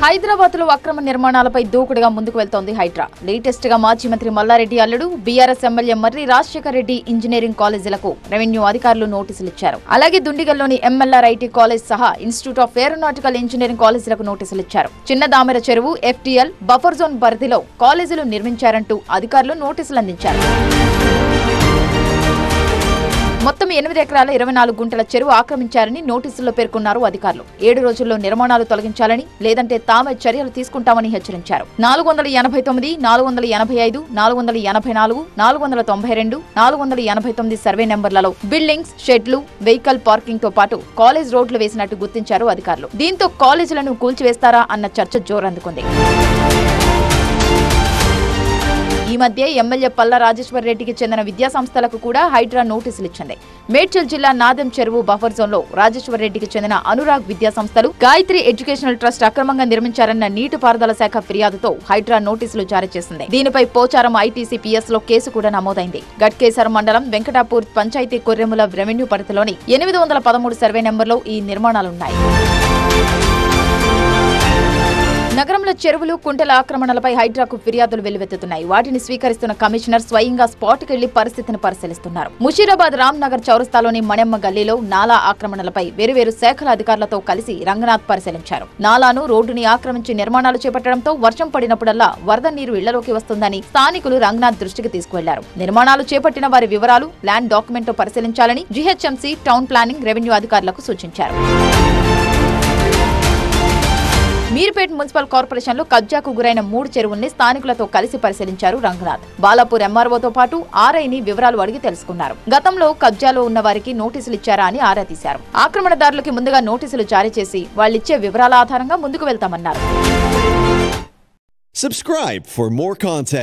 హైదరాబాద్ లో అక్రమ నిర్మాణాలపై దూకుడుగా ముందుకు వెళ్తోంది హైడ్రా. లేటెస్ట్ గా మాజీ మంత్రి మల్లారెడ్డి అల్లుడు బీఆర్ఎస్ ఎమ్మెల్యే మర్రి రాజశేఖర రెడ్డి ఇంజనీరింగ్ కాలేజీలకు రెవెన్యూ అధికారులు నోటీసులు ఇచ్చారు. అలాగే దుండిగల్లోని ఎంఎల్ఆర్ ఐటీ కాలేజ్ సహా ఇన్స్టిట్యూట్ ఆఫ్ ఏరోనాటికల్ ఇంజనీరింగ్ కాలేజీలకు నోటీసులు ఇచ్చారు. చిన్న దామెర చెరువు, ఎఫ్టీఎల్, బఫర్ జోన్ పరిధిలో కాలేజీలు నిర్మించారంటూ అధికారులు నోటీసులు అందించారు. మొత్తం 8 ఎకరాల 24 గుంటల చెరువు ఆక్రమించారని నోటీసుల్లో పేర్కొన్నారు అధికారులు. 7 రోజుల్లో నిర్మాణాలు తొలగించాలని, లేదంటే తామే చర్యలు తీసుకుంటామని హెచ్చరించారు. 489, 485, 484, 492, 489 సర్వే నెంబర్లలో బిల్డింగ్స్, షెడ్లు, వెహికల్ పార్కింగ్ తో పాటు కాలేజ్ రోడ్లు వేసినట్టు గుర్తించారు అధికారులు. దీంతో కాలేజీలను కూల్చివేస్తారా అన్న చర్చ జోరందుకుంది. ఈ మధ్య ఎమ్మెల్యే పల్ల రాజేశ్వర రెడ్డికి చెందిన విద్యా సంస్థలకు కూడా హైడ్రా నోటీసులు ఇచ్చింది. మేడ్చల్ జిల్లా నాదెం చెరువు బఫర్ జోన్ లో రాజేశ్వర రెడ్డికి చెందిన అనురాగ్ విద్యా సంస్థలు గాయత్రి ఎడ్యుకేషనల్ ట్రస్ట్ అక్రమంగా నిర్మించారన్న నీటిపారుదల శాఖ ఫిర్యాదుతో హైడ్రా నోటీసులు జారీ చేసింది. దీనిపై పోచారం ఐటీసీ పిఎస్ లో కేసు కూడా నమోదైంది. గట్కేసర్ మండలం వెంకటాపూర్ పంచాయతీ కొర్రెముల రెవెన్యూ పరిధిలోని 813 సర్వే నెంబర్లో ఈ నిర్మాణాలున్నాయి. నగరంలో చెరువులు, కుంటల ఆక్రమణలపై హైడ్రాకు ఫిర్యాదులు వెల్లువెత్తుతున్నాయి. వాటిని స్వీకరిస్తున్న కమిషనర్ స్వయంగా స్పాట్కి వెళ్లి పరిస్థితిని పరిశీలిస్తున్నారు. ముషీరాబాద్ రామ్ నగర్ చౌరస్తాలోని మణెమ్మ గల్లీలో నాలా ఆక్రమణలపై వేరువేరు శాఖల అధికారులతో కలిసి రంగనాథ్ పరిశీలించారు. నాలాను, రోడ్డుని ఆక్రమించి నిర్మాణాలు చేపట్టడంతో వర్షం పడినప్పుడల్లా వరద నీరు ఇళ్లలోకి వస్తుందని స్థానికులు రంగనాథ్ దృష్టికి తీసుకువెళ్లారు. నిర్మాణాలు చేపట్టిన వారి వివరాలు, ల్యాండ్ డాక్యుమెంట్ పరిశీలించాలని జీహెచ్ఎంసీ, టౌన్ ప్లానింగ్, రెవెన్యూ అధికారులకు సూచించారు. మీర్పేట్ మున్సిపల్ కార్పొరేషన్ లో కబ్జాకు గురైన 3 చెరువుల్ని స్థానికులతో కలిసి పరిశీలించారు రంగనాథ్. బాలాపూర్ ఎంఆర్ఓతో పాటు ఆర్ఐని వివరాలు అడిగి తెలుసుకున్నారు. గతంలో కబ్జాలో ఉన్న వారికి నోటీసులు ఇచ్చారా అని ఆరా తీశారు. ఆక్రమణదారులకి ముందుగా నోటీసులు జారీ చేసి వాళ్ళిచ్చే వివరాల ఆధారంగా ముందుకు వెళ్తామన్నారు. Subscribe for more content.